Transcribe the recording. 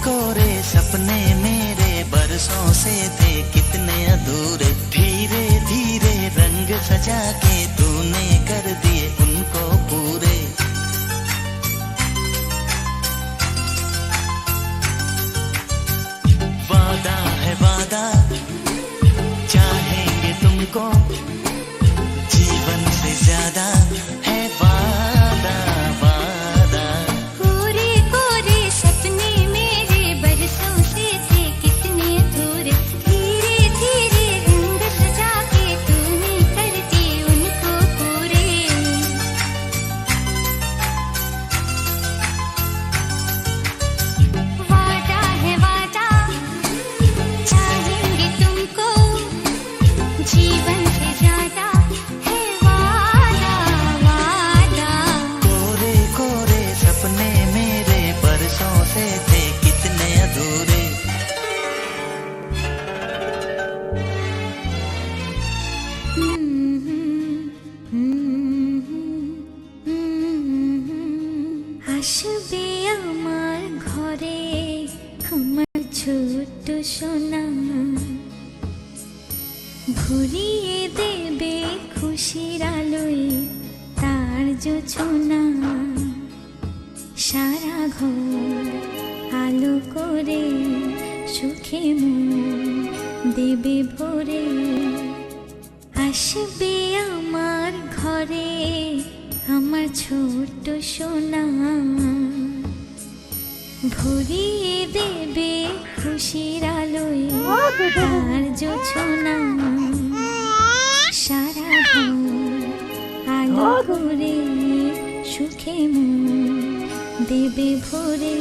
कोरे सपने मेरे बरसों से थे कितने अधूरे, धीरे धीरे रंग सजा के तूने कर दिए उनको पूरे। वादा है वादा, चाहेंगे तुमको जीवन से ज्यादा है वादा वादा। कोरे कोरे सपने मेरे बरसों से थे कितने अधूरे, धीरे धीरे रंग सजा के तूने कर दिए उनको पूरे। वादा है वादा, चाहेंगे तुमको जीवन से ज्यादा है वादा वादा। कोरे कोरे सपने मेरे बरसों से थे कितने अधूरे। আসবে আমার ঘরে আমার ছোট্ট সোনা, ভরিয়ে দেবে খুশির আলোয় তার জোছনা। সারা ঘর আলো করে সুখে মন দেবে ভরে। আসবে আমার ঘরে আমার ছোট্ট সোনা, ভরিয়ে দেবে খুশির আলোয় তার জোছনা। সারা ঘর আলো করে সুখে মন দেবে ভরে।